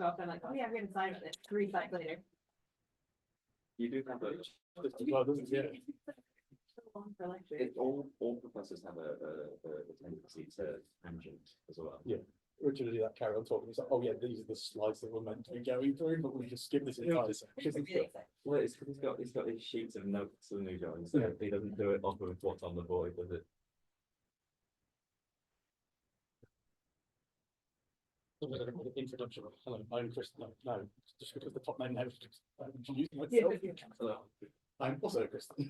off. I'm like, oh yeah, I'm going to sign it 3 seconds later. You do have a. All professors have a tendency to tangent as well. Yeah. We're going to do that, carry on talking. It's like, oh yeah, these are the slides that we're meant to be going through, but we just skip this entire section. Well, it's because he's got these sheets of notes and new drawings, so he doesn't do it off of what's on the board, does it? Introduction. Hello, I'm Krysten. No, just because the top name now is introducing myself. Hello. I'm also Krysten.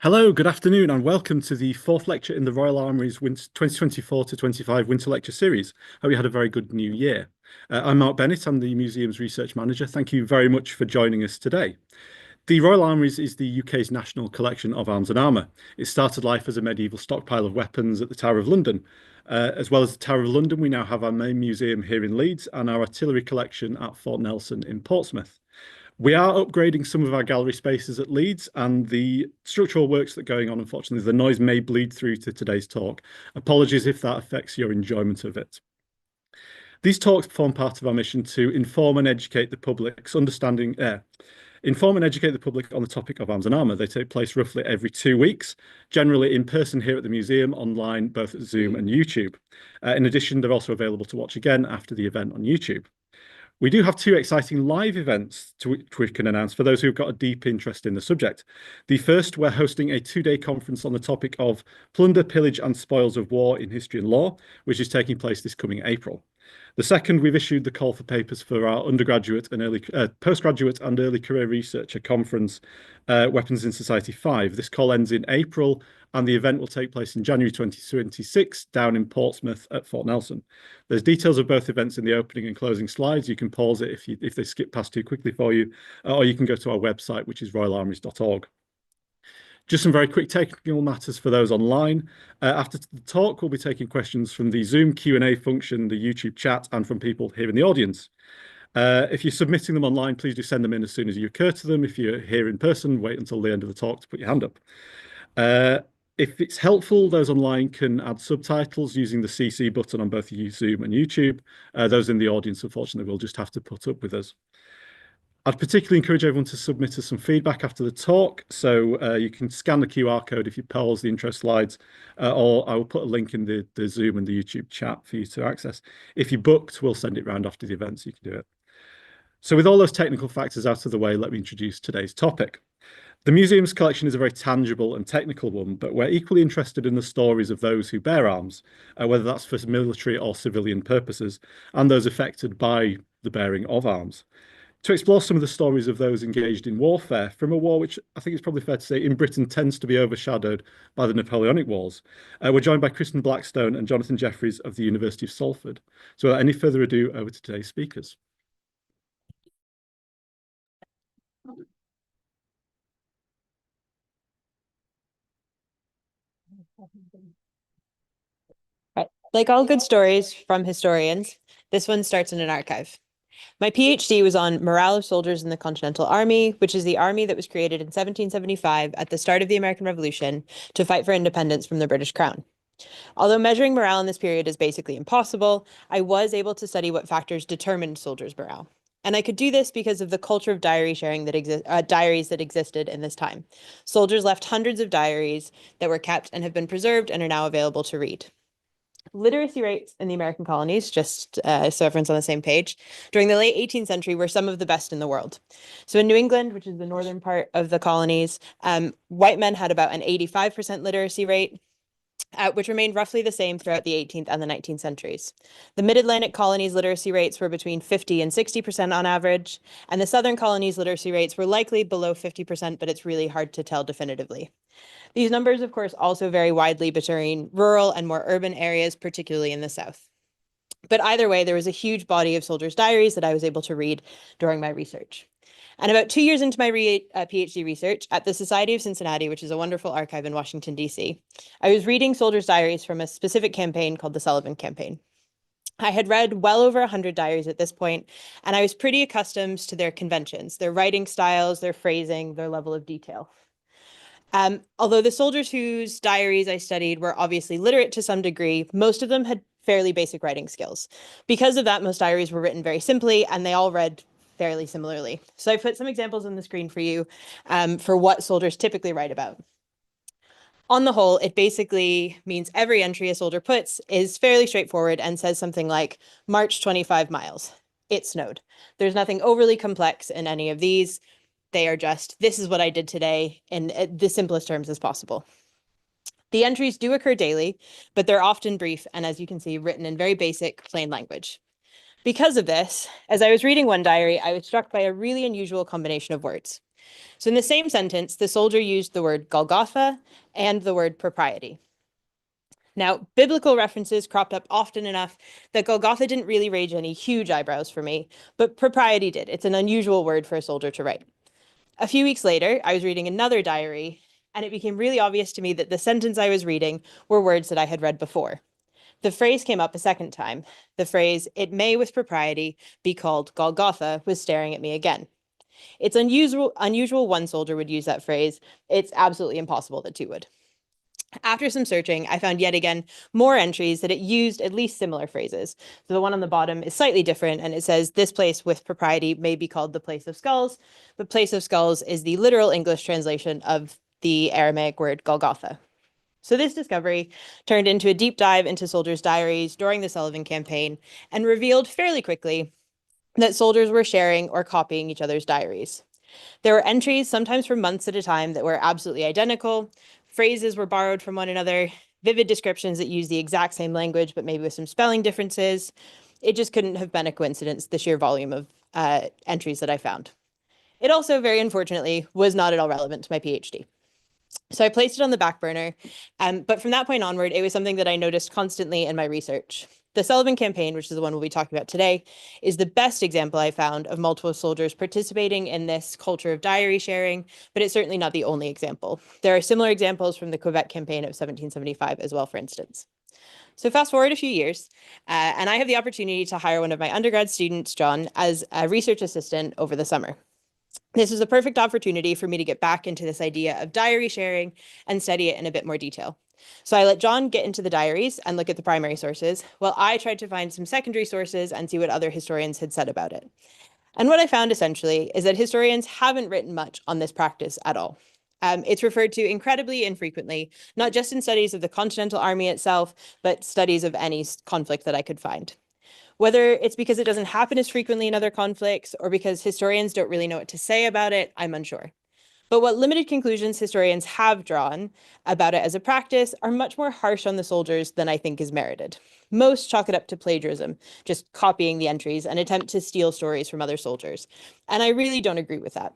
Hello, good afternoon, and welcome to the fourth lecture in the Royal Armoury's 2024 to 25 Winter Lecture Series. Hope you had a very good new year. I'm Mark Bennett, I'm the museum's research manager. Thank you very much for joining us today. The Royal Armouries is the UK's national collection of arms and armour. It started life as a medieval stockpile of weapons at the Tower of London. As well as the Tower of London, we now have our main museum here in Leeds and our artillery collection at Fort Nelson in Portsmouth. We are upgrading some of our gallery spaces at Leeds, and the structural works that are going on, unfortunately, the noise may bleed through to today's talk. Apologies if that affects your enjoyment of it. These talks form part of our mission to inform and educate the public on the topic of arms and armour. They take place roughly every 2 weeks, generally in person here at the museum, online, both at Zoom and YouTube. In addition, they're also available to watch again after the event on YouTube. We do have 2 exciting live events which we can announce for those who've got a deep interest in the subject. The first, we're hosting a 2-day conference on the topic of plunder, pillage and spoils of war in history and law, which is taking place this coming April. The second, we've issued the call for papers for our undergraduate and postgraduate and early career researcher conference, Weapons in Society 5. This call ends in April, and the event will take place in January 2026 down in Portsmouth at Fort Nelson. There's details of both events in the opening and closing slides. You can pause it if they skip past too quickly for you, or you can go to our website, which is royalarmouries.org. Just some very quick technical matters for those online. After the talk, we'll be taking questions from the Zoom Q&A function, the YouTube chat, and from people here in the audience. If you're submitting them online, please do send them in as soon as you occur to them. If you're here in person, wait until the end of the talk to put your hand up. If it's helpful, those online can add subtitles using the CC button on both Zoom and YouTube. Those in the audience, unfortunately, will just have to put up with us. I'd particularly encourage everyone to submit us some feedback after the talk. So you can scan the QR code if you pause the intro slides, or I will put a link in the Zoom and the YouTube chat for you to access. If you booked, we'll send it round after the event so you can do it. So with all those technical factors out of the way, let me introduce today's topic. The museum's collection is a very tangible and technical one, but we're equally interested in the stories of those who bear arms, whether that's for military or civilian purposes, and those affected by the bearing of arms. To explore some of the stories of those engaged in warfare from a war which I think it's probably fair to say in Britain tends to be overshadowed by the Napoleonic Wars. We're joined by Krysten Blackstone and Jonathan Jeffries of the University of Salford. So without any further ado, over to today's speakers. Right. Like all good stories from historians, this one starts in an archive. My PhD was on morale of soldiers in the Continental Army, which is the army that was created in 1775 at the start of the American Revolution to fight for independence from the British Crown. Although measuring morale in this period is basically impossible, I was able to study what factors determined soldiers' morale. And I could do this because of the culture of diary sharing that diaries that existed in this time. Soldiers left hundreds of diaries that were kept and have been preserved and are now available to read. Literacy rates in the American colonies, just so everyone's on the same page, during the late 18th century were some of the best in the world. So in New England, which is the northern part of the colonies, white men had about an 85% literacy rate, which remained roughly the same throughout the 18th and the 19th centuries. The mid-Atlantic colonies' literacy rates were between 50 and 60% on average, and the southern colonies' literacy rates were likely below 50%, but it's really hard to tell definitively. These numbers, of course, also vary widely between rural and more urban areas, particularly in the South. But either way, there was a huge body of soldiers' diaries that I was able to read during my research. And about 2 years into my PhD research at the Society of Cincinnati, which is a wonderful archive in Washington, D.C., I was reading soldiers' diaries from a specific campaign called the Sullivan Campaign. I had read well over 100 diaries at this point, and I was pretty accustomed to their conventions, their writing styles, their phrasing, their level of detail. Although the soldiers whose diaries I studied were obviously literate to some degree, most of them had fairly basic writing skills. Because of that, most diaries were written very simply, and they all read fairly similarly. So I put some examples on the screen for you for what soldiers typically write about. On the whole, it basically means every entry a soldier puts is fairly straightforward and says something like, March 25 miles. It snowed. There's nothing overly complex in any of these. They are just, this is what I did today in the simplest terms as possible. The entries do occur daily, but they're often brief and, as you can see, written in very basic, plain language. Because of this, as I was reading one diary, I was struck by a really unusual combination of words. So in the same sentence, the soldier used the word Golgotha and the word propriety. Now, biblical references cropped up often enough that Golgotha didn't really raise any huge eyebrows for me, but propriety did. It's an unusual word for a soldier to write. A few weeks later, I was reading another diary, and it became really obvious to me that the sentence I was reading were words that I had read before. The phrase came up a second time. The phrase, "It may with propriety be called Golgotha," was staring at me again. It's unusual one soldier would use that phrase. It's absolutely impossible that two would. After some searching, I found yet again more entries that it used at least similar phrases. So the one on the bottom is slightly different, and it says, "This place with propriety may be called the place of skulls." The place of skulls is the literal English translation of the Aramaic word Golgotha. So this discovery turned into a deep dive into soldiers' diaries during the Sullivan campaign and revealed fairly quickly that soldiers were sharing or copying each other's diaries. There were entries, sometimes for months at a time, that were absolutely identical. Phrases were borrowed from one another, vivid descriptions that used the exact same language, but maybe with some spelling differences. It just couldn't have been a coincidence, the sheer volume of entries that I found. It also, very unfortunately, was not at all relevant to my PhD. So I placed it on the back burner, but from that point onward, it was something that I noticed constantly in my research. The Sullivan campaign, which is the one we'll be talking about today, is the best example I found of multiple soldiers participating in this culture of diary sharing, but it's certainly not the only example. There are similar examples from the Quebec campaign of 1775 as well, for instance. So fast forward a few years, and I have the opportunity to hire one of my undergrad students, John, as a research assistant over the summer. This was a perfect opportunity for me to get back into this idea of diary sharing and study it in a bit more detail. So I let John get into the diaries and look at the primary sources, while I tried to find some secondary sources and see what other historians had said about it. And what I found essentially is that historians haven't written much on this practice at all. It's referred to incredibly infrequently, not just in studies of the Continental Army itself, but studies of any conflict that I could find. Whether it's because it doesn't happen as frequently in other conflicts or because historians don't really know what to say about it, I'm unsure. But what limited conclusions historians have drawn about it as a practice are much more harsh on the soldiers than I think is merited. Most chalk it up to plagiarism, just copying the entries and attempt to steal stories from other soldiers. And I really don't agree with that.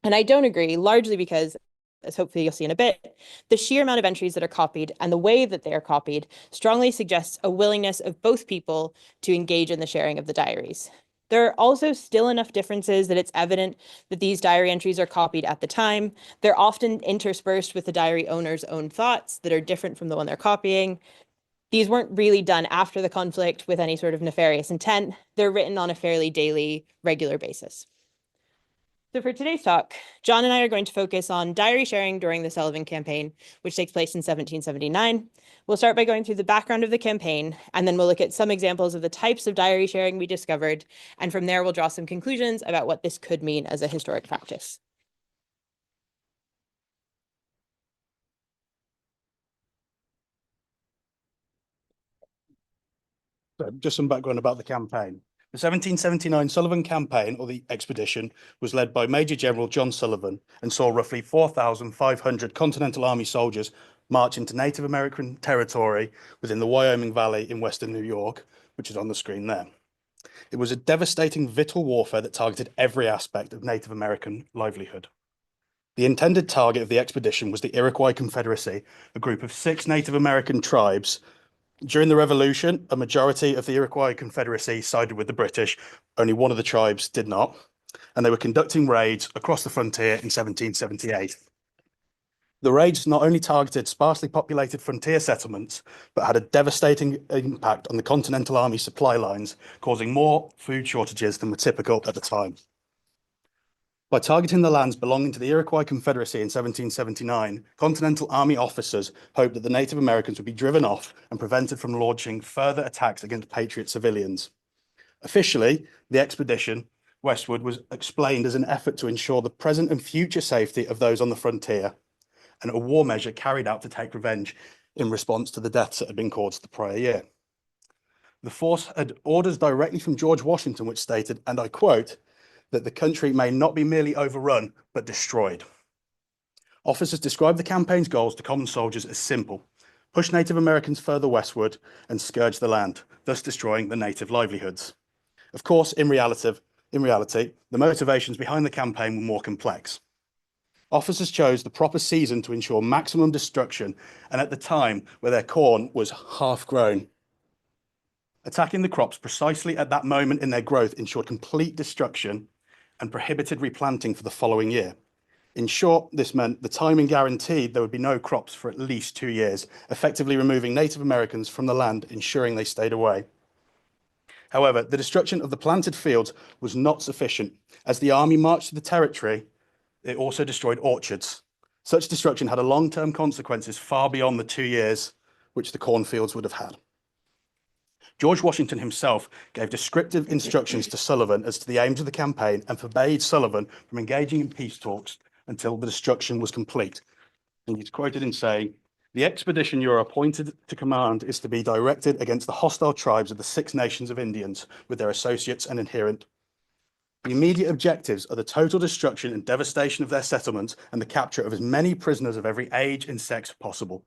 And I don't agree largely because, as hopefully you'll see in a bit, the sheer amount of entries that are copied and the way that they are copied strongly suggests a willingness of both people to engage in the sharing of the diaries. There are also still enough differences that it's evident that these diary entries are copied at the time. They're often interspersed with the diary owner's own thoughts that are different from the one they're copying. These weren't really done after the conflict with any sort of nefarious intent. They're written on a fairly daily, regular basis. So for today's talk, John and I are going to focus on diary sharing during the Sullivan campaign, which takes place in 1779. We'll start by going through the background of the campaign, and then we'll look at some examples of the types of diary sharing we discovered, and from there we'll draw some conclusions about what this could mean as a historic practice. So just some background about the campaign. The 1779 Sullivan campaign, or the expedition, was led by Major General John Sullivan and saw roughly 4,500 Continental Army soldiers march into Native American territory within the Wyoming Valley in western New York, which is on the screen there. It was a devastating vital warfare that targeted every aspect of Native American livelihood. The intended target of the expedition was the Iroquois Confederacy, a group of 6 Native American tribes. During the Revolution, a majority of the Iroquois Confederacy sided with the British. Only one of the tribes did not, and they were conducting raids across the frontier in 1778. The raids not only targeted sparsely populated frontier settlements, but had a devastating impact on the Continental Army supply lines, causing more food shortages than were typical at the time. By targeting the lands belonging to the Iroquois Confederacy in 1779, Continental Army officers hoped that the Native Americans would be driven off and prevented from launching further attacks against Patriot civilians. Officially, the expedition westward was explained as an effort to ensure the present and future safety of those on the frontier, and a war measure carried out to take revenge in response to the deaths that had been caused the prior year. The force had orders directly from George Washington, which stated, and I quote, that the country may not be merely overrun, but destroyed. Officers described the campaign's goals to common soldiers as simple: push Native Americans further westward and scourge the land, thus destroying the native livelihoods. Of course, in reality, the motivations behind the campaign were more complex. Officers chose the proper season to ensure maximum destruction, and at the time where their corn was half grown. Attacking the crops precisely at that moment in their growth ensured complete destruction and prohibited replanting for the following year. In short, this meant the timing guaranteed there would be no crops for at least 2 years, effectively removing Native Americans from the land, ensuring they stayed away. However, the destruction of the planted fields was not sufficient. As the army marched to the territory, it also destroyed orchards. Such destruction had a long-term consequences far beyond the 2 years which the cornfields would have had. George Washington himself gave descriptive instructions to Sullivan as to the aims of the campaign and forbade Sullivan from engaging in peace talks until the destruction was complete. And he's quoted in saying, "The expedition you are appointed to command is to be directed against the hostile tribes of the 6 nations of Indians with their associates and adherents. The immediate objectives are the total destruction and devastation of their settlements and the capture of as many prisoners of every age and sex possible.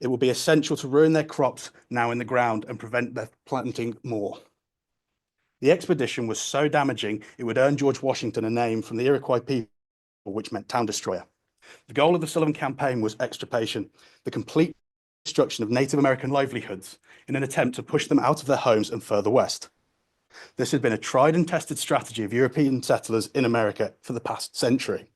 It will be essential to ruin their crops now in the ground and prevent their planting more." The expedition was so damaging, it would earn George Washington a name from the Iroquois people, which meant town destroyer. The goal of the Sullivan campaign was extirpation, the complete destruction of Native American livelihoods in an attempt to push them out of their homes and further west. This had been a tried and tested strategy of European settlers in America for the past century.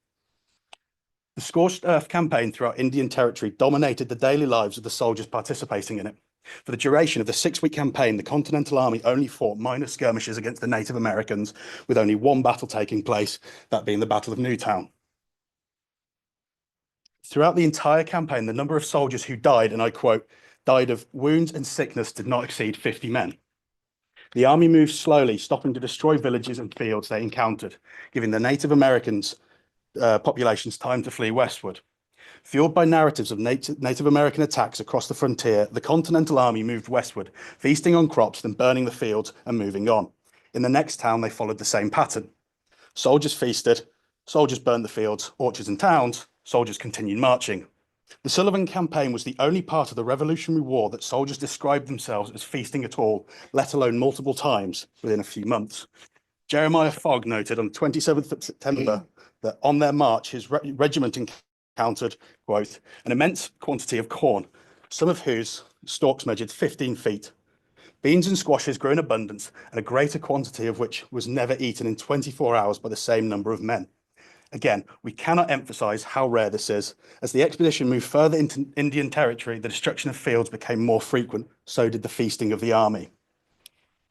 The Scorched Earth campaign throughout Indian Territory dominated the daily lives of the soldiers participating in it. For the duration of the 6-week campaign, the Continental Army only fought minor skirmishes against the Native Americans, with only one battle taking place, that being the Battle of Newtown. Throughout the entire campaign, the number of soldiers who died, and I quote, "died of wounds and sickness did not exceed 50 men. The army moved slowly, stopping to destroy villages and fields they encountered, giving the Native Americans populations time to flee westward. Fueled by narratives of Native American attacks across the frontier, the Continental Army moved westward, feasting on crops, then burning the fields and moving on. In the next town, they followed the same pattern. Soldiers feasted, soldiers burned the fields, orchards and towns, soldiers continued marching. The Sullivan campaign was the only part of the Revolutionary War that soldiers described themselves as feasting at all, let alone multiple times within a few months. Jeremiah Fogg noted on the 27th of September that on their march, his regiment encountered, quote, "an immense quantity of corn, some of whose stalks measured 15 feet. Beans and squashes grew in abundance, and a greater quantity of which was never eaten in 24 hours by the same number of men." Again, we cannot emphasize how rare this is. As the expedition moved further into Indian Territory, the destruction of fields became more frequent. So did the feasting of the army.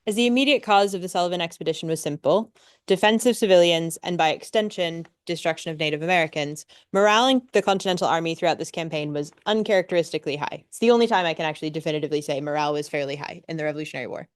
As the immediate cause of the Sullivan expedition was simple, defense of civilians and by extension, destruction of Native Americans, morale in the Continental Army throughout this campaign was uncharacteristically high. It's the only time I can actually definitively say morale was fairly high in the Revolutionary War.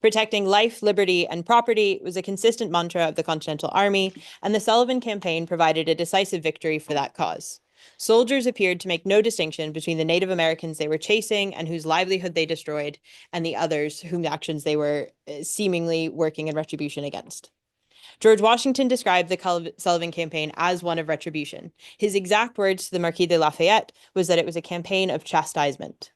Protecting life, liberty, and property was a consistent mantra of the Continental Army, and the Sullivan campaign provided a decisive victory for that cause. Soldiers appeared to make no distinction between the Native Americans they were chasing and whose livelihood they destroyed, and the others whose actions they were seemingly working in retribution against. George Washington described the Sullivan campaign as one of retribution. His exact words to the Marquis de Lafayette was that it was a campaign of chastisement.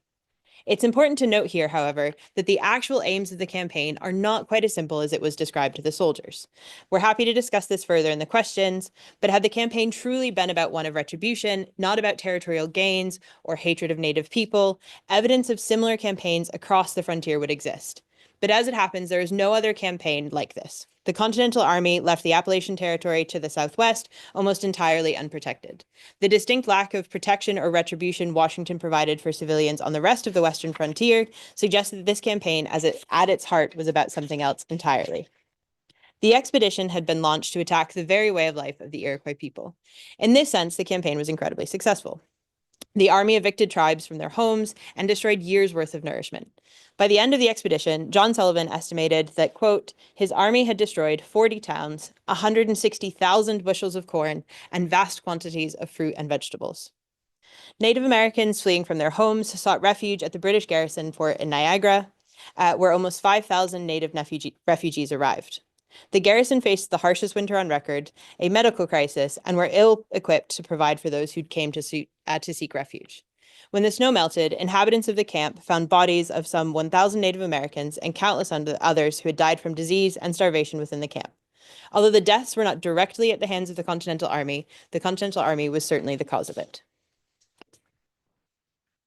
It's important to note here, however, that the actual aims of the campaign are not quite as simple as it was described to the soldiers. We're happy to discuss this further in the questions, but had the campaign truly been about one of retribution, not about territorial gains or hatred of Native people, evidence of similar campaigns across the frontier would exist. But as it happens, there is no other campaign like this. The Continental Army left the Appalachian Territory to the southwest almost entirely unprotected. The distinct lack of protection or retribution Washington provided for civilians on the rest of the western frontier suggested that this campaign, at its heart, was about something else entirely. The expedition had been launched to attack the very way of life of the Iroquois people. In this sense, the campaign was incredibly successful. The army evicted tribes from their homes and destroyed years' worth of nourishment. By the end of the expedition, John Sullivan estimated that, quote, his army had destroyed 40 towns, 160,000 bushels of corn, and vast quantities of fruit and vegetables. Native Americans fleeing from their homes sought refuge at the British garrison fort in Niagara, where almost 5,000 Native refugees arrived. The garrison faced the harshest winter on record, a medical crisis, and were ill-equipped to provide for those who came to seek refuge. When the snow melted, inhabitants of the camp found bodies of some 1,000 Native Americans and countless others who had died from disease and starvation within the camp. Although the deaths were not directly at the hands of the Continental Army was certainly the cause of it.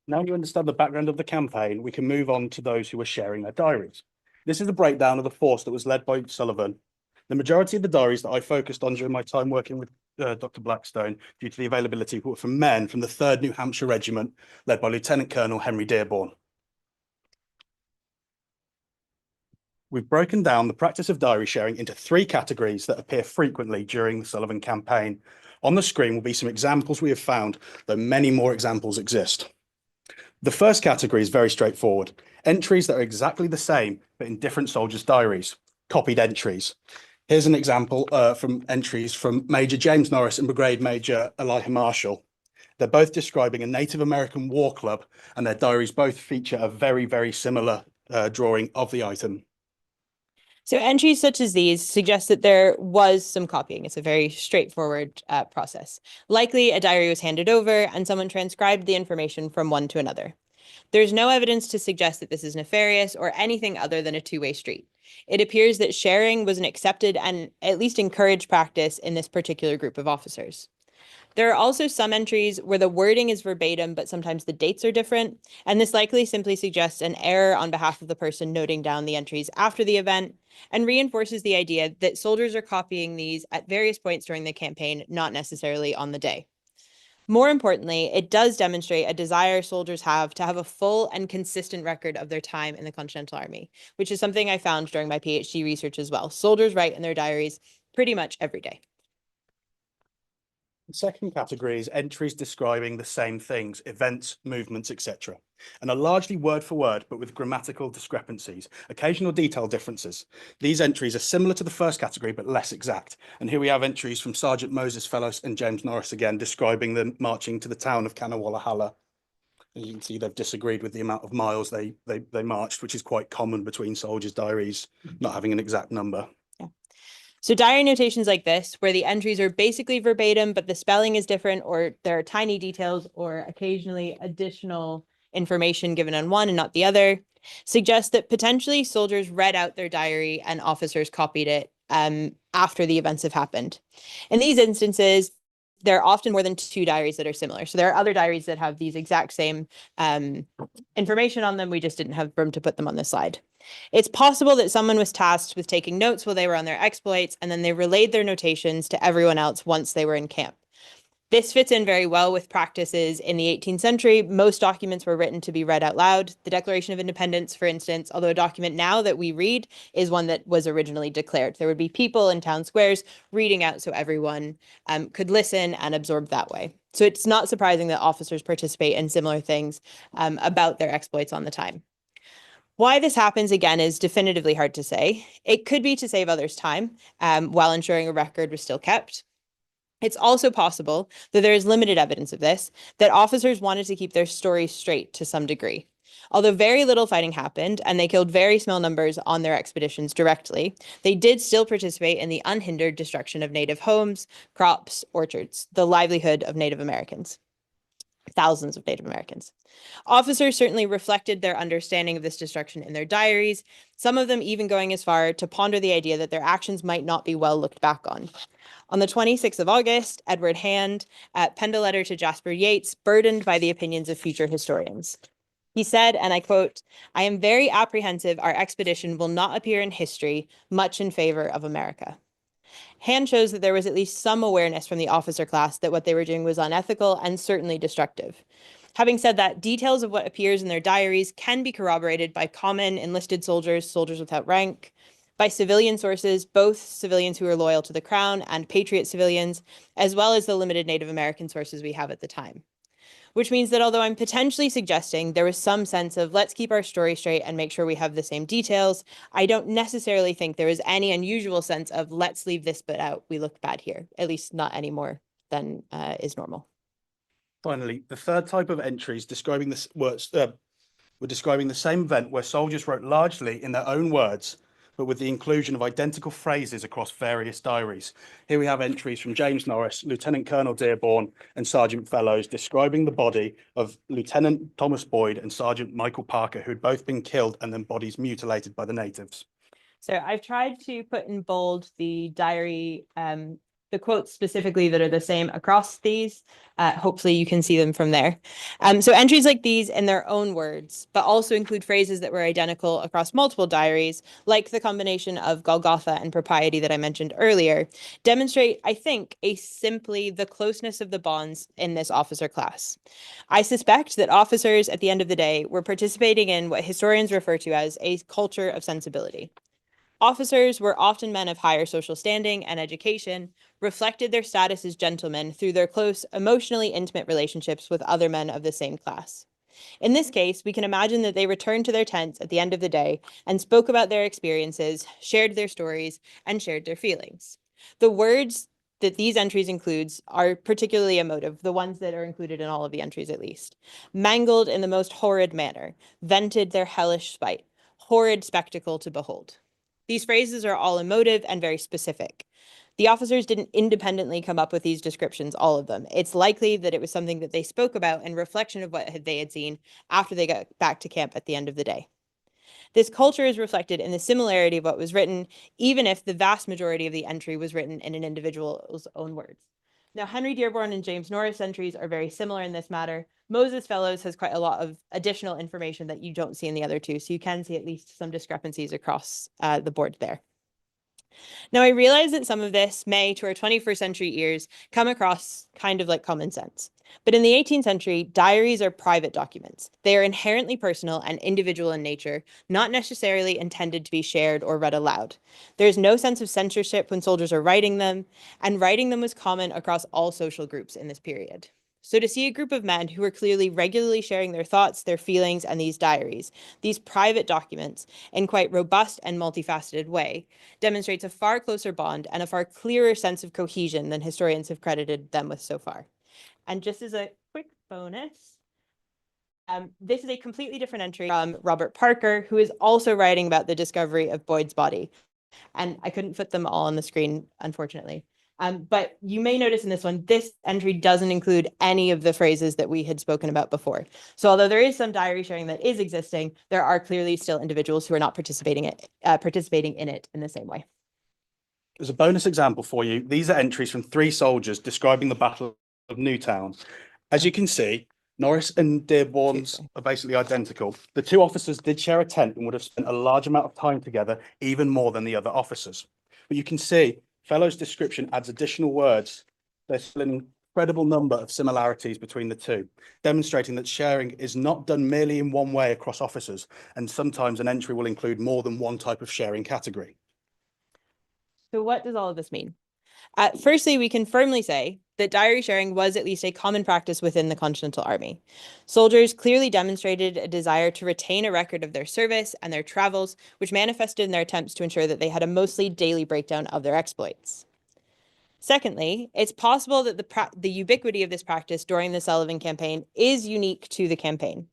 Now you understand the background of the campaign, we can move on to those who were sharing their diaries. This is a breakdown of the force that was led by Sullivan. The majority of the diaries that I focused on during my time working with Dr. Blackstone, due to the availability, were from men from the 3rd New Hampshire Regiment, led by Lieutenant Colonel Henry Dearborn. We've broken down the practice of diary sharing into 3 categories that appear frequently during the Sullivan campaign. On the screen will be some examples we have found, though many more examples exist. The first category is very straightforward. Entries that are exactly the same, but in different soldiers' diaries, copied entries. Here's an example from entries from Major James Norris and Brigade Major Elijah Marshall. They're both describing a Native American war club, and their diaries both feature a very, very similar drawing of the item. So entries such as these suggest that there was some copying. It's a very straightforward process. Likely a diary was handed over and someone transcribed the information from one to another. There's no evidence to suggest that this is nefarious or anything other than a two-way street. It appears that sharing was an accepted and at least encouraged practice in this particular group of officers. There are also some entries where the wording is verbatim, but sometimes the dates are different, and this likely simply suggests an error on behalf of the person noting down the entries after the event, and reinforces the idea that soldiers are copying these at various points during the campaign, not necessarily on the day. More importantly, it does demonstrate a desire soldiers have to have a full and consistent record of their time in the Continental Army, which is something I found during my PhD research as well. Soldiers write in their diaries pretty much every day. The second category is entries describing the same things, events, movements, etc., and are largely word for word, but with grammatical discrepancies, occasional detail differences. These entries are similar to the first category, but less exact. And here we have entries from Sergeant Moses Fellows and James Norris again, describing them marching to the town of Canawallahala. As you can see, they've disagreed with the amount of miles they marched, which is quite common between soldiers' diaries, not having an exact number. So diary notations like this, where the entries are basically verbatim, but the spelling is different, or there are tiny details or occasionally additional information given on one and not the other, suggest that potentially soldiers read out their diary and officers copied it after the events have happened. In these instances, there are often more than 2 diaries that are similar. So there are other diaries that have these exact same information on them. We just didn't have room to put them on the slide. It's possible that someone was tasked with taking notes while they were on their exploits, and then they relayed their notations to everyone else once they were in camp. This fits in very well with practices in the 18th century. Most documents were written to be read out loud. The Declaration of Independence, for instance, although a document now that we read is one that was originally declared. There would be people in town squares reading out so everyone could listen and absorb that way. So it's not surprising that officers participate in similar things about their exploits on the time. Why this happens, again, is definitively hard to say. It could be to save others time while ensuring a record was still kept. It's also possible that there is limited evidence of this, that officers wanted to keep their story straight to some degree. Although very little fighting happened and they killed very small numbers on their expeditions directly, they did still participate in the unhindered destruction of native homes, crops, orchards, the livelihood of Native Americans. Thousands of Native Americans. Officers certainly reflected their understanding of this destruction in their diaries, some of them even going as far to ponder the idea that their actions might not be well looked back on. On the 26th of August, Edward Hand penned a letter to Jasper Yates, burdened by the opinions of future historians. He said, and I quote, "I am very apprehensive our expedition will not appear in history much in favor of America." Hand shows that there was at least some awareness from the officer class that what they were doing was unethical and certainly destructive. Having said that, details of what appears in their diaries can be corroborated by common enlisted soldiers, soldiers without rank, by civilian sources, both civilians who are loyal to the crown and patriot civilians, as well as the limited Native American sources we have at the time. Which means that although I'm potentially suggesting there was some sense of let's keep our story straight and make sure we have the same details, I don't necessarily think there was any unusual sense of let's leave this bit out, we look bad here, at least not any more than is normal. Finally, the third type of entries describing this were describing the same event where soldiers wrote largely in their own words, but with the inclusion of identical phrases across various diaries. Here we have entries from James Norris, Lieutenant Colonel Dearborn, and Sergeant Fellows describing the body of Lieutenant Thomas Boyd and Sergeant Michael Parker, who had both been killed and then bodies mutilated by the natives. So I've tried to put in bold the diary, the quotes specifically that are the same across these. Hopefully you can see them from there. So entries like these in their own words, but also include phrases that were identical across multiple diaries, like the combination of Golgotha and propriety that I mentioned earlier, demonstrate, I think, simply the closeness of the bonds in this officer class. I suspect that officers at the end of the day were participating in what historians refer to as a culture of sensibility. Officers were often men of higher social standing and education, reflected their status as gentlemen through their close, emotionally intimate relationships with other men of the same class. In this case, we can imagine that they returned to their tents at the end of the day and spoke about their experiences, shared their stories, and shared their feelings. The words that these entries includes are particularly emotive, the ones that are included in all of the entries at least. Mangled in the most horrid manner, vented their hellish spite, horrid spectacle to behold. These phrases are all emotive and very specific. The officers didn't independently come up with these descriptions, all of them. It's likely that it was something that they spoke about in reflection of what they had seen after they got back to camp at the end of the day. This culture is reflected in the similarity of what was written, even if the vast majority of the entry was written in an individual's own words. Now, Henry Dearborn and James Norris entries are very similar in this matter. Moses Fellows has quite a lot of additional information that you don't see in the other two, so you can see at least some discrepancies across the board there. Now, I realize that some of this may, to our 21st century ears, come across kind of like common sense. But in the 18th century, diaries are private documents. They are inherently personal and individual in nature, not necessarily intended to be shared or read aloud. There is no sense of censorship when soldiers are writing them, and writing them was common across all social groups in this period. So to see a group of men who were clearly regularly sharing their thoughts, their feelings, and these diaries, these private documents, in quite robust and multifaceted way, demonstrates a far closer bond and a far clearer sense of cohesion than historians have credited them with so far. And just as a quick bonus, this is a completely different entry from Robert Parker, who is also writing about the discovery of Boyd's body. And I couldn't put them all on the screen, unfortunately. But you may notice in this one, this entry doesn't include any of the phrases that we had spoken about before. So although there is some diary sharing that is existing, there are clearly still individuals who are not participating in it in the same way. As a bonus example for you, these are entries from 3 soldiers describing the Battle of Newtown. As you can see, Norris and Dearborn's are basically identical. The 2 officers did share a tent and would have spent a large amount of time together, even more than the other officers. But you can see Fellow's description adds additional words. There's still an incredible number of similarities between the 2, demonstrating that sharing is not done merely in one way across officers, and sometimes an entry will include more than one type of sharing category. So what does all of this mean? Firstly, we can firmly say that diary sharing was at least a common practice within the Continental Army. Soldiers clearly demonstrated a desire to retain a record of their service and their travels, which manifested in their attempts to ensure that they had a mostly daily breakdown of their exploits. Secondly, it's possible that the ubiquity of this practice during the Sullivan campaign is unique to the campaign.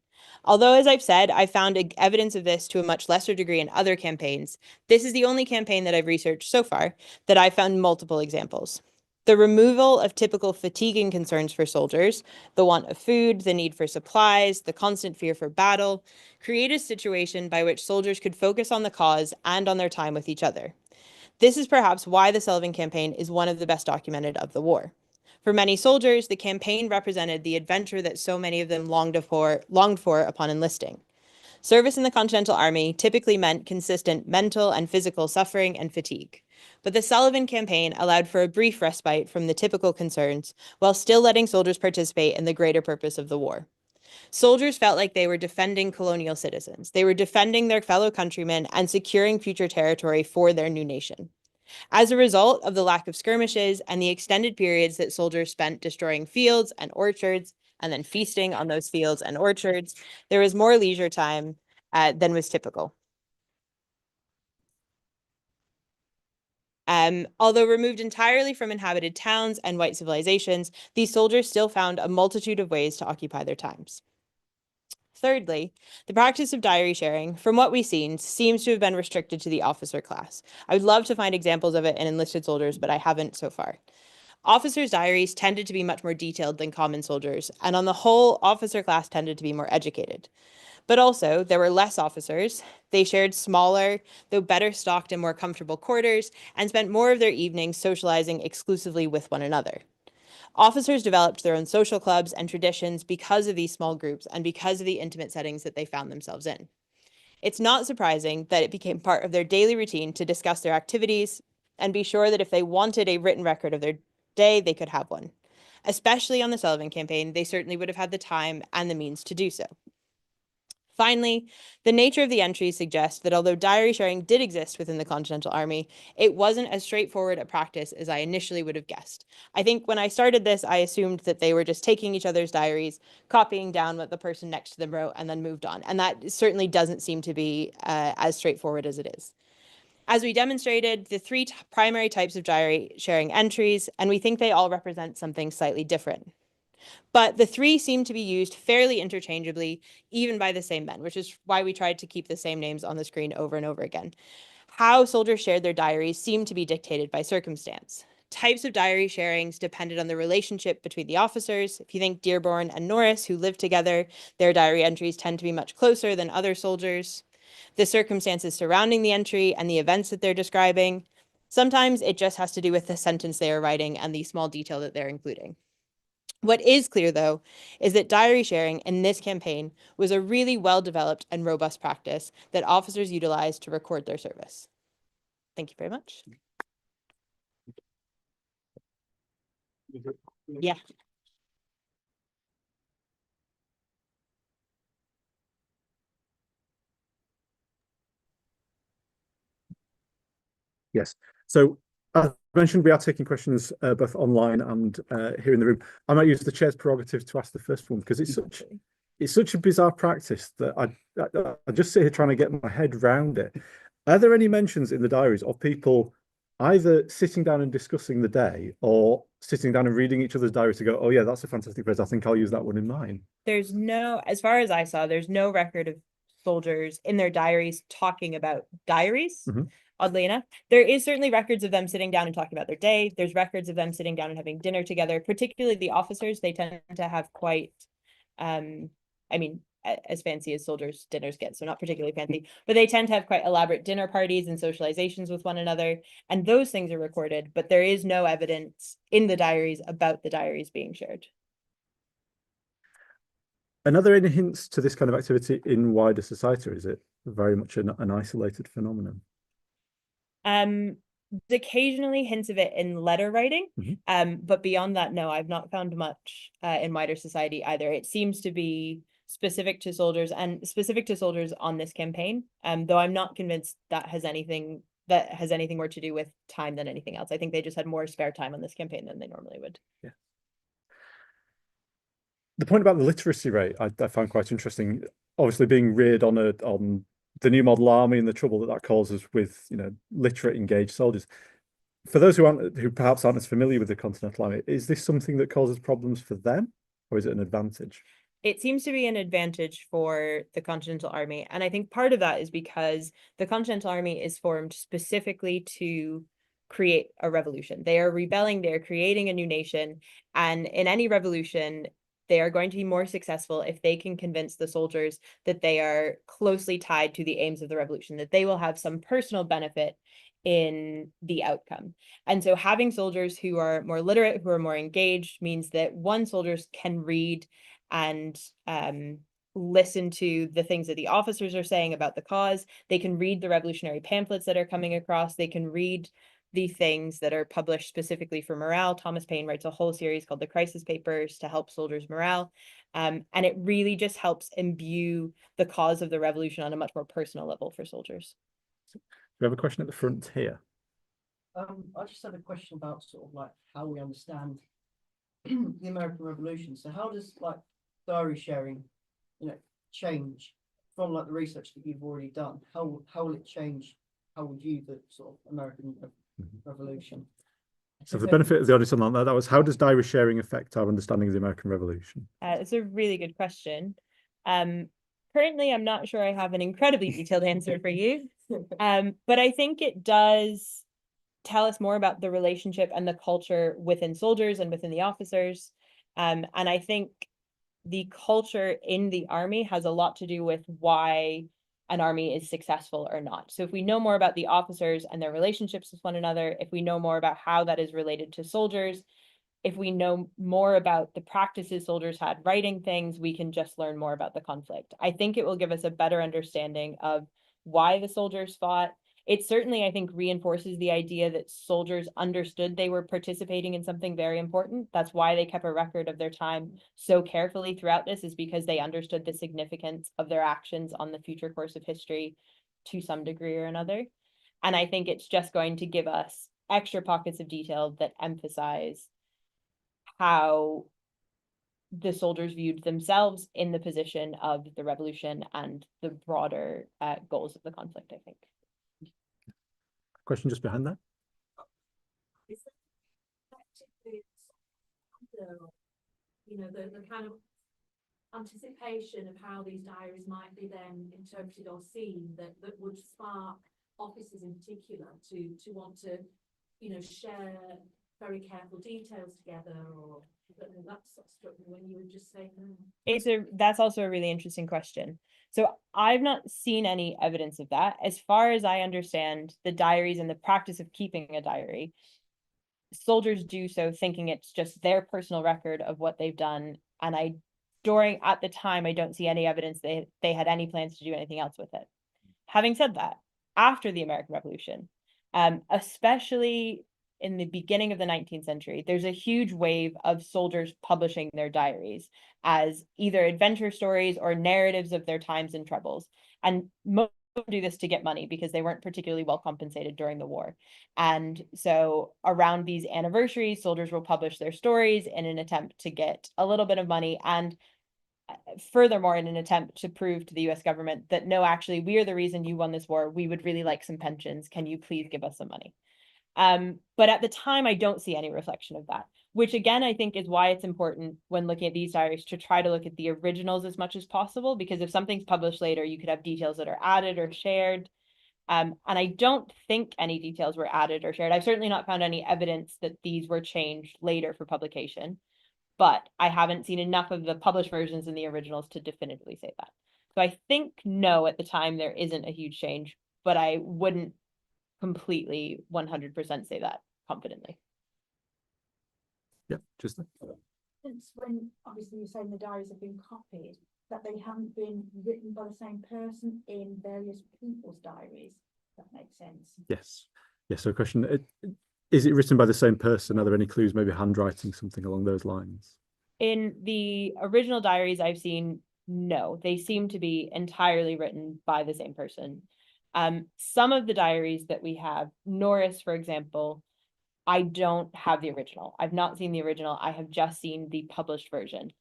Although, as I've said, I found evidence of this to a much lesser degree in other campaigns, this is the only campaign that I've researched so far that I found multiple examples. The removal of typical fatiguing concerns for soldiers, the want of food, the need for supplies, the constant fear for battle, create a situation by which soldiers could focus on the cause and on their time with each other. This is perhaps why the Sullivan campaign is one of the best documented of the war. For many soldiers, the campaign represented the adventure that so many of them longed for upon enlisting. Service in the Continental Army typically meant consistent mental and physical suffering and fatigue. But the Sullivan campaign allowed for a brief respite from the typical concerns, while still letting soldiers participate in the greater purpose of the war. Soldiers felt like they were defending colonial citizens. They were defending their fellow countrymen and securing future territory for their new nation. As a result of the lack of skirmishes and the extended periods that soldiers spent destroying fields and orchards and then feasting on those fields and orchards, there was more leisure time than was typical. Although removed entirely from inhabited towns and white civilizations, these soldiers still found a multitude of ways to occupy their times. Thirdly, the practice of diary sharing, from what we've seen, seems to have been restricted to the officer class. I would love to find examples of it in enlisted soldiers, but I haven't so far. Officers' diaries tended to be much more detailed than common soldiers, and on the whole, officer class tended to be more educated. But also, there were less officers. They shared smaller, though better stocked and more comfortable quarters, and spent more of their evenings socializing exclusively with one another. Officers developed their own social clubs and traditions because of these small groups and because of the intimate settings that they found themselves in. It's not surprising that it became part of their daily routine to discuss their activities and be sure that if they wanted a written record of their day, they could have one. Especially on the Sullivan campaign, they certainly would have had the time and the means to do so. Finally, the nature of the entries suggests that although diary sharing did exist within the Continental Army, it wasn't as straightforward a practice as I initially would have guessed. I think when I started this, I assumed that they were just taking each other's diaries, copying down what the person next to them wrote, and then moved on. And that certainly doesn't seem to be as straightforward as it is. As we demonstrated, the three primary types of diary sharing entries, and we think they all represent something slightly different. But the three seem to be used fairly interchangeably, even by the same men, which is why we tried to keep the same names on the screen over and over again. How soldiers shared their diaries seemed to be dictated by circumstance. Types of diary sharings depended on the relationship between the officers. If you think Dearborn and Norris, who lived together, their diary entries tend to be much closer than other soldiers. The circumstances surrounding the entry and the events that they're describing. Sometimes it just has to do with the sentence they are writing and the small detail that they're including. What is clear, though, is that diary sharing in this campaign was a really well-developed and robust practice that officers utilized to record their service. Thank you very much. Yeah. Yes. So as mentioned, we are taking questions both online and here in the room. I might use the chair's prerogative to ask the first one because it's such a bizarre practice that I just sit here trying to get my head around it. Are there any mentions in the diaries of people either sitting down and discussing the day or sitting down and reading each other's diaries to go, oh yeah, that's a fantastic phrase. I think I'll use that one in mine. There's no, as far as I saw, there's no record of soldiers in their diaries talking about diaries. Oddly enough, there is certainly records of them sitting down and talking about their day. There's records of them sitting down and having dinner together, particularly the officers. They tend to have quite, I mean, as fancy as soldiers' dinners get, so not particularly fancy, but they tend to have quite elaborate dinner parties and socializations with one another. And those things are recorded, but there is no evidence in the diaries about the diaries being shared. And are there any hints to this kind of activity in wider society, or is it very much an isolated phenomenon? Occasionally hints of it in letter writing, but beyond that, no, I've not found much in wider society either. It seems to be specific to soldiers and specific to soldiers on this campaign, though I'm not convinced that has anything more to do with time than anything else. I think they just had more spare time on this campaign than they normally would. Yeah. The point about the literacy rate, I found quite interesting. Obviously, being reared on the new model army and the trouble that causes with, you know, literate, engaged soldiers. For those who perhaps aren't as familiar with the Continental Army, is this something that causes problems for them, or is it an advantage? It seems to be an advantage for the Continental Army, and I think part of that is because the Continental Army is formed specifically to create a revolution. They are rebelling, they're creating a new nation, and in any revolution, they are going to be more successful if they can convince the soldiers that they are closely tied to the aims of the revolution, that they will have some personal benefit in the outcome. And so having soldiers who are more literate, who are more engaged, means that soldiers can read and listen to the things that the officers are saying about the cause. They can read the revolutionary pamphlets that are coming across. They can read the things that are published specifically for morale. Thomas Paine writes a whole series called the Crisis Papers to help soldiers' morale. And it really just helps imbue the cause of the revolution on a much more personal level for soldiers. We have a question at the front here. I just had a question about sort of like how we understand the American Revolution. So how does like diary sharing, change from like the research that you've already done? How will it change how we view the sort of American Revolution? So for the benefit of the audience online, that was, how does diary sharing affect our understanding of the American Revolution? It's a really good question. Currently, I'm not sure I have an incredibly detailed answer for you, but I think it does tell us more about the relationship and the culture within soldiers and within the officers. And I think the culture in the army has a lot to do with why an army is successful or not. So if we know more about the officers and their relationships with one another, if we know more about how that is related to soldiers, if we know more about the practices soldiers had writing things, we can just learn more about the conflict. I think it will give us a better understanding of why the soldiers fought. It certainly, I think, reinforces the idea that soldiers understood they were participating in something very important. That's why they kept a record of their time so carefully throughout this, is because they understood the significance of their actions on the future course of history to some degree or another. And I think it's just going to give us extra pockets of detail that emphasize how the soldiers viewed themselves in the position of the revolution and the broader goals of the conflict, I think. Question just behind that. Is that effectively the kind of anticipation of how these diaries might be then interpreted or seen that would spark officers in particular to want to, share very careful details together, or that's sort of struck me when you were just saying that. That's also a really interesting question. So I've not seen any evidence of that. As far as I understand, the diaries and the practice of keeping a diary, soldiers do so thinking it's just their personal record of what they've done. And at the time, I don't see any evidence they had any plans to do anything else with it. Having said that, after the American Revolution, especially in the beginning of the 19th century, there's a huge wave of soldiers publishing their diaries as either adventure stories or narratives of their times and troubles. And most do this to get money because they weren't particularly well compensated during the war. And so around these anniversaries, soldiers will publish their stories in an attempt to get a little bit of money, and furthermore, in an attempt to prove to the US government that, no, actually, we are the reason you won this war. We would really like some pensions. Can you please give us some money? But at the time, I don't see any reflection of that, which again, I think is why it's important when looking at these diaries to try to look at the originals as much as possible, because if something's published later, you could have details that are added or shared. And I don't think any details were added or shared. I've certainly not found any evidence that these were changed later for publication, but I haven't seen enough of the published versions and the originals to definitively say that. So I think no, at the time, there isn't a huge change, but I wouldn't completely 100% say that confidently. Yeah, just that. Since when obviously you're saying the diaries have been copied, that they haven't been written by the same person in various people's diaries. That makes sense. Yes. Yes. So question, is it written by the same person? Are there any clues, maybe handwriting, something along those lines? In the original diaries I've seen, no, they seem to be entirely written by the same person. Some of the diaries that we have, Norris, for example, I don't have the original. I've not seen the original. I have just seen the published version.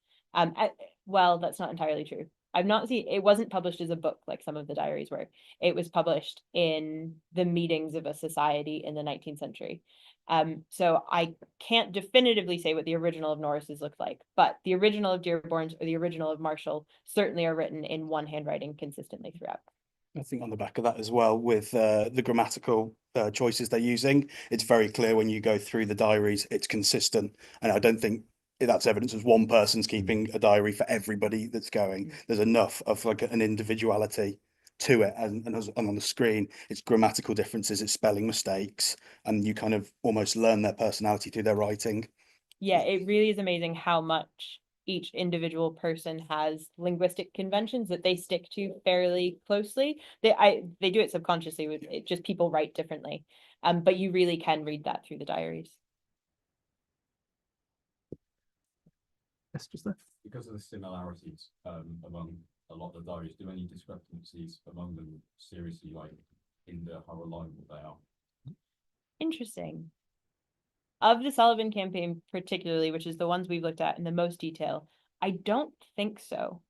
Well, that's not entirely true. I've not seen, it wasn't published as a book like some of the diaries were. It was published in the meetings of a society in the 19th century. So I can't definitively say what the original of Norris's looked like, but the original of Dearborn's or the original of Marshall certainly are written in one handwriting consistently throughout. I think on the back of that as well, with the grammatical choices they're using, it's very clear when you go through the diaries, it's consistent. And I don't think that's evidence of one person's keeping a diary for everybody that's going. There's enough of like an individuality to it. And on the screen, it's grammatical differences, it's spelling mistakes, and you kind of almost learn their personality through their writing. Yeah, it really is amazing how much each individual person has linguistic conventions that they stick to fairly closely. They do it subconsciously with it, just people write differently. But you really can read that through the diaries. Yes, just there. Because of the similarities among a lot of the diaries, do any discrepancies among them seriously hinder how reliable they are? Interesting. Of the Sullivan campaign particularly, which is the ones we've looked at in the most detail, I don't think so.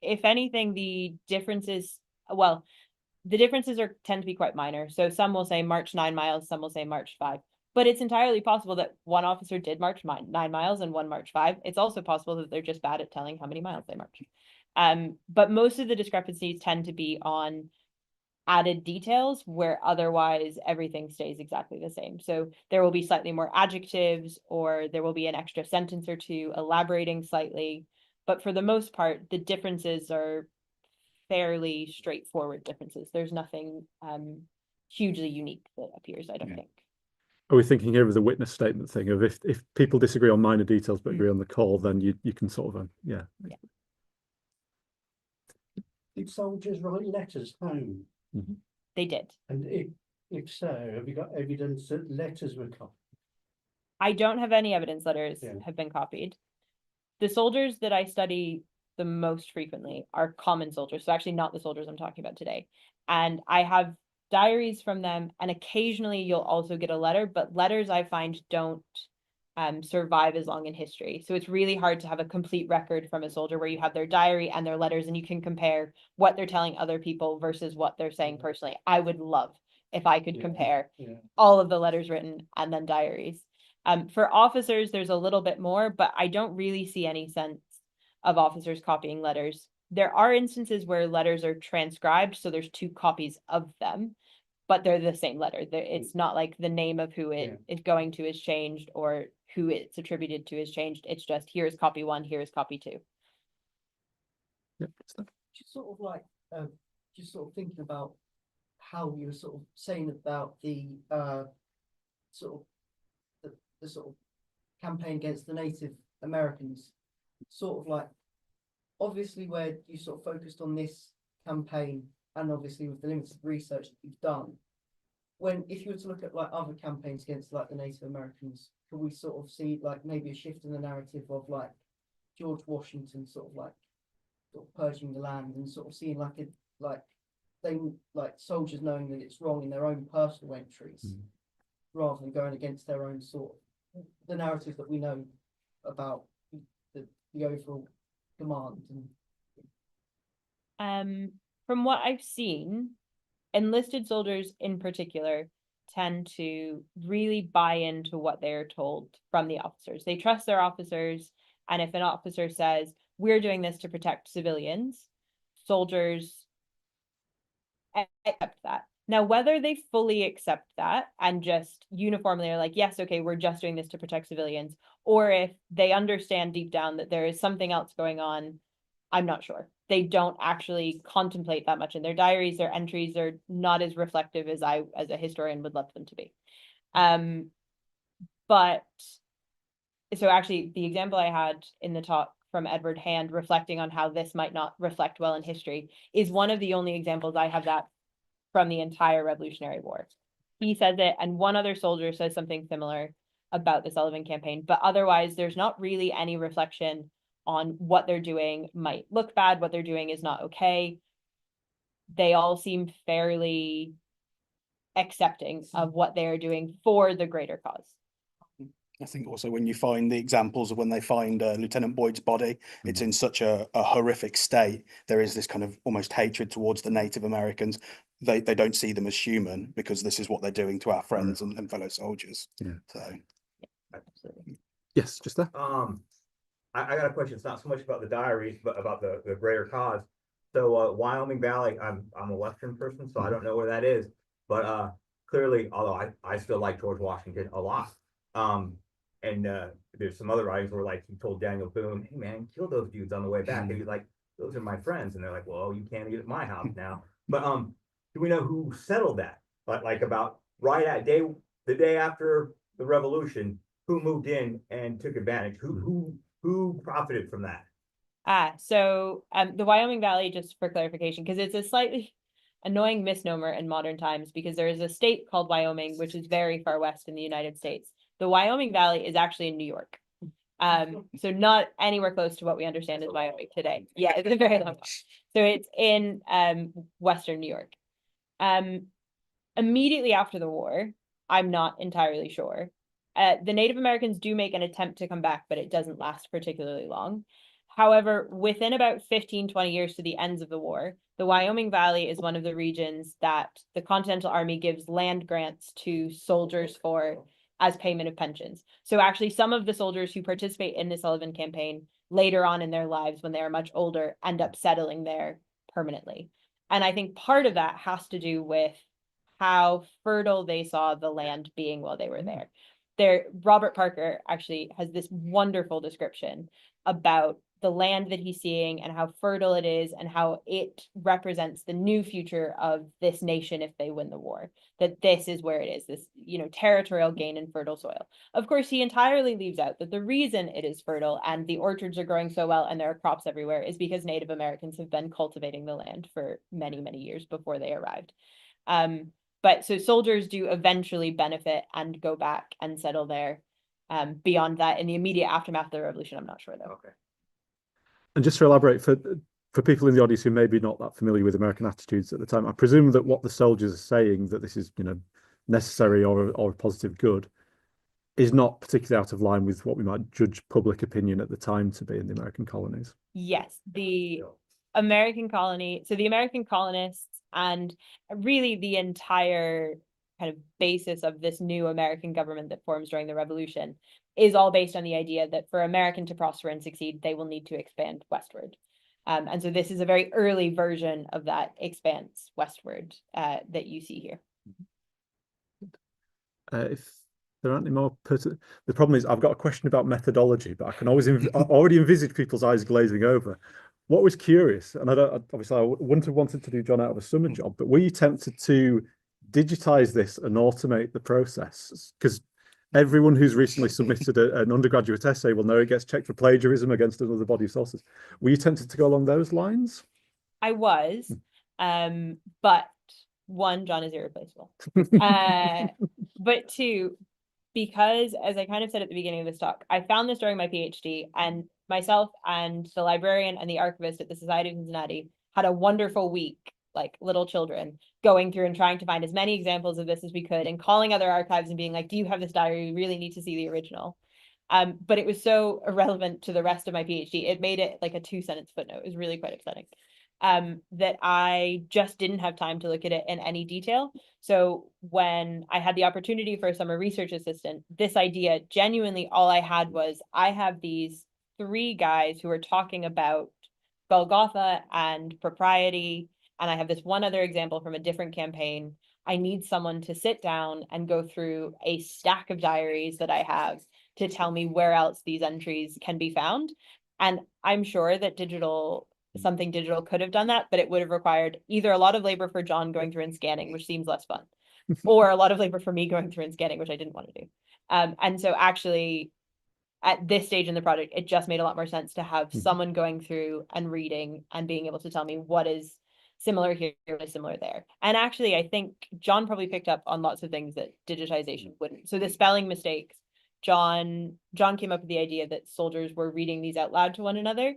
If anything, the differences tend to be quite minor. So some will say march 9 miles, some will say march 5. But it's entirely possible that one officer did march 9 miles and one march 5. It's also possible that they're just bad at telling how many miles they march. But most of the discrepancies tend to be on added details where otherwise everything stays exactly the same. So there will be slightly more adjectives, or there will be an extra sentence or two elaborating slightly. But for the most part, the differences are fairly straightforward differences. There's nothing hugely unique that appears, I don't Yeah. think. Are we thinking here of the witness statement thing of if people disagree on minor details but agree on the call, then you can sort of yeah. Did soldiers write letters home? They did. And if so, have you got evidence that letters were copied? I don't have any evidence letters Yeah. have been copied. The soldiers that I study the most frequently are common soldiers, so actually not the soldiers I'm talking about today. And I have diaries from them, and occasionally you'll also get a letter, but letters I find don't survive as long in history. So it's really hard to have a complete record from a soldier where you have their diary and their letters, and you can compare what they're telling other people versus what they're saying personally. I would love if I could compare all of the letters written and then diaries. For officers, there's a little bit more, but I don't really see any sense of officers copying letters. There are instances where letters are transcribed, so there's two copies of them, but they're the same letter. It's not like the name of who it is going to is changed or who it's attributed to is changed. It's just here is copy 1, here is copy 2. Yep. Just sort of like, just sort of thinking about how you were sort of saying about the sort of the sort of campaign against the Native Americans, sort of like, obviously where you sort of focused on this campaign and obviously with the limited research that you've done, if you were to look at like other campaigns against like the Native Americans, could we sort of see like maybe a shift in the narrative of like George Washington sort of purging the land and sort of seeing like soldiers knowing that it's wrong in their own personal entries rather than going against their own sort of the narrative that we know about the overall command. From what I've seen, enlisted soldiers in particular tend to really buy into what they're told from the officers. They trust their officers, and if an officer says, we're doing this to protect civilians, soldiers accept that. Now, whether they fully accept that and just uniformly are like, yes, okay, we're just doing this to protect civilians, or if they understand deep down that there is something else going on, I'm not sure. They don't actually contemplate that much in their diaries. Their entries are not as reflective as I, as a historian, would love them to be. But so actually the example I had in the talk from Edward Hand reflecting on how this might not reflect well in history is one of the only examples I have that from the entire Revolutionary War. He says it, and one other soldier says something similar about the Sullivan campaign, but otherwise there's not really any reflection on what they're doing might look bad, what they're doing is not okay. They all seem fairly accepting of what they are doing for the greater cause. I think also when you find the examples of when they find Lieutenant Boyd's body, it's in such a horrific state. There is this kind of almost hatred towards the Native Americans. They don't see them as human because this is what they're doing to our friends and fellow soldiers. Yeah. So Absolutely. Yes, just there. I got a question. It's not so much about the diaries, but about the greater cause. So Wyoming Valley, I'm a Western person, so I don't know where that is. But clearly, although I still like George Washington a lot. And there's some other writings where like he told Daniel Boone, hey man, kill those dudes on the way back. And he's like, those are my friends. And they're like, well, you can't eat at my house now. But do we know who settled that? Like about right at the day after the revolution, who moved in and took advantage? Who profited from that? So the Wyoming Valley, just for clarification, because it's a slightly annoying misnomer in modern times, because there is a state called Wyoming, which is very far west in the United States. The Wyoming Valley is actually in New York. So not anywhere close to what we understand as Wyoming today. Yeah, it's a very long one. So it's in Western New York. Immediately after the war, I'm not entirely sure. The Native Americans do make an attempt to come back, but it doesn't last particularly long. However, within about 15-20 years to the ends of the war, the Wyoming Valley is one of the regions that the Continental Army gives land grants to soldiers for as payment of pensions. So actually some of the soldiers who participate in the Sullivan campaign later on in their lives, when they are much older, end up settling there permanently. And I think part of that has to do with how fertile they saw the land being while they were there. Robert Parker actually has this wonderful description about the land that he's seeing and how fertile it is and how it represents the new future of this nation if they win the war, that this is where it is, this, you know, territorial gain in fertile soil. Of course, he entirely leaves out that the reason it is fertile and the orchards are growing so well and there are crops everywhere is because Native Americans have been cultivating the land for many, many years before they arrived. But so soldiers do eventually benefit and go back and settle there. Beyond that, in the immediate aftermath of the revolution, I'm not sure though. Okay. And just to elaborate for people in the audience who may be not that familiar with American attitudes at the time, I presume that what the soldiers are saying, that this is, you know, necessary or a positive good, is not particularly out of line with what we might judge public opinion at the time to be in the American colonies. Yes, the American colony, so the American colonists and really the entire kind of basis of this new American government that forms during the revolution is all based on the idea that for American to prosper and succeed, they will need to expand westward. And so this is a very early version of that expanse westward that you see here. If there aren't any more the problem is I've got a question about methodology, but I can always I already envisage people's eyes glazing over. What was curious, and obviously I wouldn't have wanted to do John out of a summer job, but were you tempted to digitize this and automate the process? Because everyone who's recently submitted an undergraduate essay will know it gets checked for plagiarism against another body of sources. Were you tempted to go along those lines? I was, but one, John is irreplaceable. But two, because as I kind of said at the beginning of this talk, I found this during my PhD, and myself and the librarian and the archivist at the Society of Cincinnati had a wonderful week, like little children, going through and trying to find as many examples of this as we could and calling other archives and being like, do you have this diary? We really need to see the original. But it was so irrelevant to the rest of my PhD. It made it like a 2-sentence footnote. It was really quite upsetting. That I just didn't have time to look at it in any detail. So when I had the opportunity for a summer research assistant, this idea, genuinely all I had was, I have these 3 guys who are talking about Golgotha and propriety, and I have this one other example from a different campaign. I need someone to sit down and go through a stack of diaries that I have to tell me where else these entries can be found. And I'm sure that something digital could have done that, but it would have required either a lot of labor for John going through and scanning, which seems less fun, or a lot of labor for me going through and scanning, which I didn't want to do. And so actually, at this stage in the project, it just made a lot more sense to have someone going through and reading and being able to tell me what is similar here, what is similar there. And actually, I think John probably picked up on lots of things that digitization wouldn't. So the spelling mistakes, John came up with the idea that soldiers were reading these out loud to one another,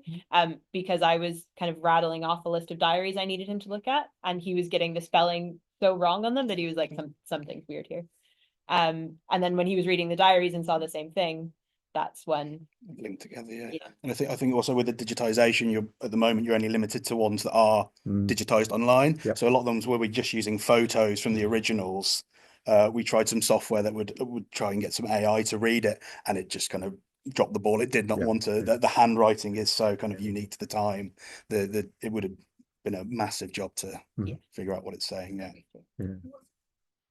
because I was kind of rattling off a list of diaries I needed him to look at, and he was getting the spelling so wrong on them that he was like, something's weird here. And then when he was reading the diaries and saw the same thing, that's when linked together. Yeah. And I think also with the digitization, at the moment you're only limited to ones that are digitized online. Yep. So a lot of them where we're just using photos from the originals. We tried some software that would try and get some AI to read it, and it just kind of dropped the ball. It did not want to. The handwriting is so kind of unique to the time. It would have been a massive job to figure out what it's saying. Yeah.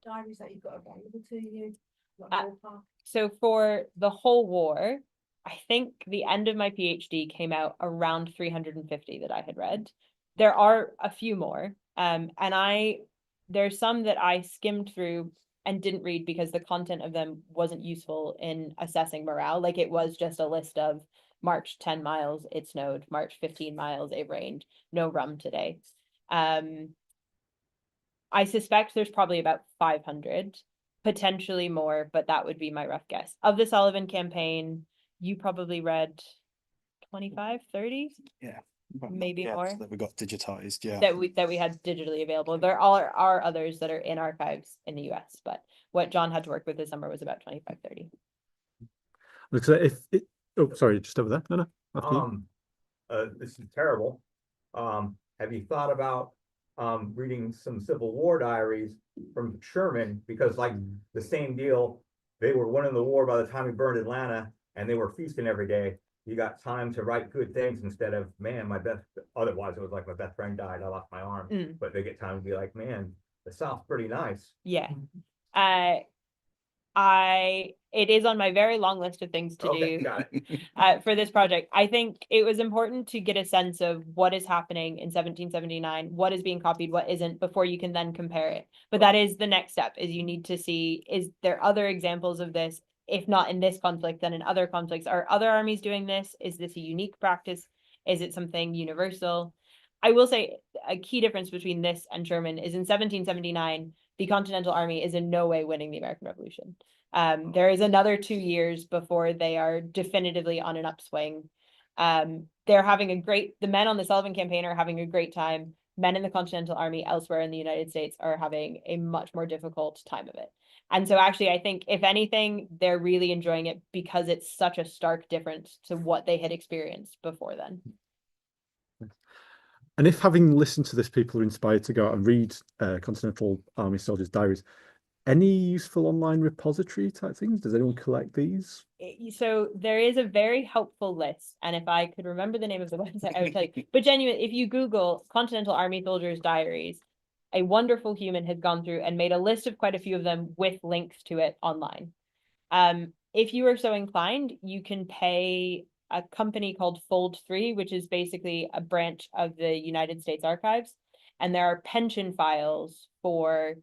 Diaries that you've got available to you? So for the whole war, I think the end of my PhD came out around 350 that I had read. There are a few more, and there's some that I skimmed through and didn't read because the content of them wasn't useful in assessing morale. Like, it was just a list of March 10 miles, it snowed, March 15 miles, it rained, no rum today. I suspect there's probably about 500, potentially more, but that would be my rough guess. Of the Sullivan campaign, you probably read 25, 30? Yeah. Maybe more. That we got digitized. Yeah. That we had digitally available. There are others that are in archives in the US, but what John had to work with this summer was about 25, 30. Oh, sorry, just over there. No. This is terrible. Have you thought about reading some Civil War diaries from Sherman? Because like the same deal, they were winning the war by the time he burned Atlanta, and they were feasting every day. You got time to write good things instead of, man, otherwise it was like my best friend died, I lost my arm. But they get time to be like, man, the South's pretty nice. Yeah. It is on my very long list of things to Okay, do got it. for this project. I think it was important to get a sense of what is happening in 1779, what is being copied, what isn't, before you can then compare it. But that is the next step, is you need to see, is there other examples of this? If not in this conflict, then in other conflicts. Are other armies doing this? Is this a unique practice? Is it something universal? I will say a key difference between this and Sherman is in 1779, the Continental Army is in no way winning the American Revolution. There is another 2 years before they are definitively on an upswing. They're having the men on the Sullivan campaign are having a great time. Men in the Continental Army elsewhere in the United States are having a much more difficult time of it. And so actually, I think if anything, they're really enjoying it because it's such a stark difference to what they had experienced before then. And if, having listened to this, people are inspired to go out and read Continental Army soldiers' diaries, any useful online repository type things? Does anyone collect these? So there is a very helpful list, and if I could remember the name of the website, I would tell you. But genuinely, if you Google Continental Army soldiers' diaries, a wonderful human has gone through and made a list of quite a few of them with links to it online. If you are so inclined, you can pay a company called Fold3, which is basically a branch of the United States Archives. And there are pension files for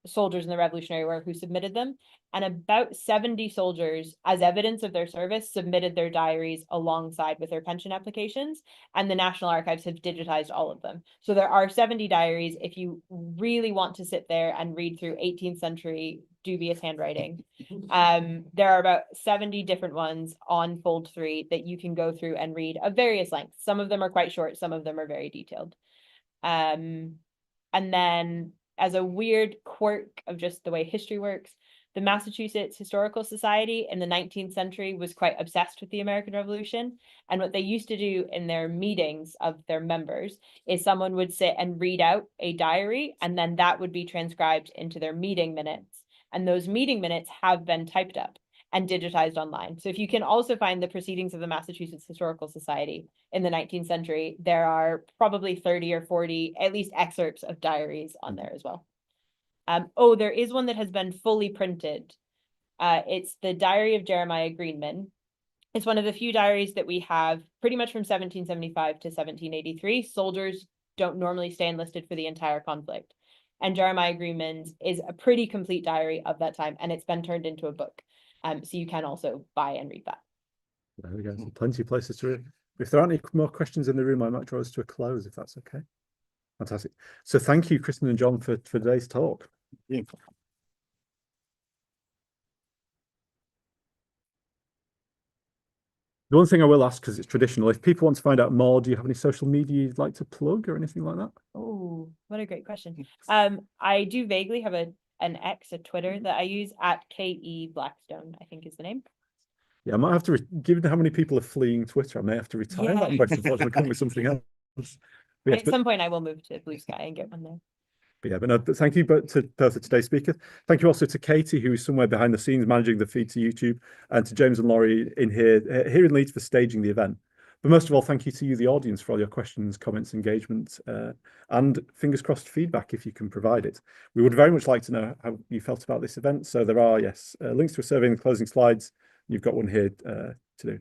soldiers in the Revolutionary War who submitted them. And about 70 soldiers, as evidence of their service, submitted their diaries alongside with their pension applications. And the National Archives have digitized all of them. So there are 70 diaries. If you really want to sit there and read through 18th century dubious handwriting, there are about 70 different ones on Fold3 that you can go through and read of various lengths. Some of them are quite short, some of them are very detailed. And then, as a weird quirk of just the way history works, the Massachusetts Historical Society in the 19th century was quite obsessed with the American Revolution. And what they used to do in their meetings of their members is someone would sit and read out a diary, and then that would be transcribed into their meeting minutes. And those meeting minutes have been typed up and digitized online. So if you can also find the proceedings of the Massachusetts Historical Society in the 19th century, there are probably 30 or 40, at least, excerpts of diaries on there as well. There is one that has been fully printed. It's the Diary of Jeremiah Greenman. It's one of the few diaries that we have pretty much from 1775 to 1783. Soldiers don't normally stay enlisted for the entire conflict. And Jeremiah Greenman's is a pretty complete diary of that time, and it's been turned into a book. So you can also buy and read that. There we go. So plenty of places to read. If there aren't any more questions in the room, I might draw us to a close, if that's okay. Fantastic. So thank you, Krysten and John, for today's talk. Yeah. The one thing I will ask, because it's traditional, if people want to find out more, do you have any social media you'd like to plug or anything like that? Oh, what a great question. I do vaguely have an X, a Twitter that I use at KE Blackstone, I think is the name. Yeah, I might have to, given how many people are fleeing Twitter, I may have to retire that question. Unfortunately, come with something else. But yes, At some point, I will move to Blue Sky and get one there. But no, thank you both to today's speakers. Thank you also to Katie, who is somewhere behind the scenes managing the feed to YouTube, and to James and Laurie here in Leeds for staging the event. But most of all, thank you to you, the audience, for all your questions, comments, engagement, and fingers crossed feedback if you can provide it. We would very much like to know how you felt about this event. So there are, yes, links to a survey in the closing slides. You've got one here to do.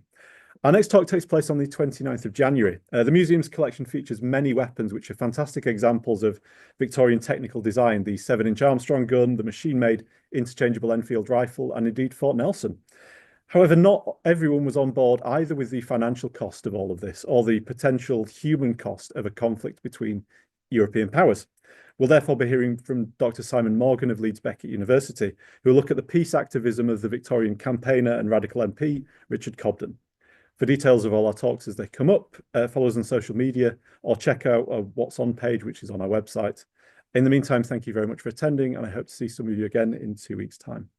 Our next talk takes place on the 29th of January. The museum's collection features many weapons, which are fantastic examples of Victorian technical design: the 7-inch Armstrong gun, the machine-made interchangeable Enfield rifle, and indeed Fort Nelson. However, not everyone was on board either with the financial cost of all of this or the potential human cost of a conflict between European powers. We'll therefore be hearing from Dr. Simon Morgan of Leeds Beckett University, who will look at the peace activism of the Victorian campaigner and radical MP, Richard Cobden. For details of all our talks as they come up, follow us on social media or check out our What's On page, which is on our website. In the meantime, thank you very much for attending, and I hope to see some of you again in 2 weeks' time.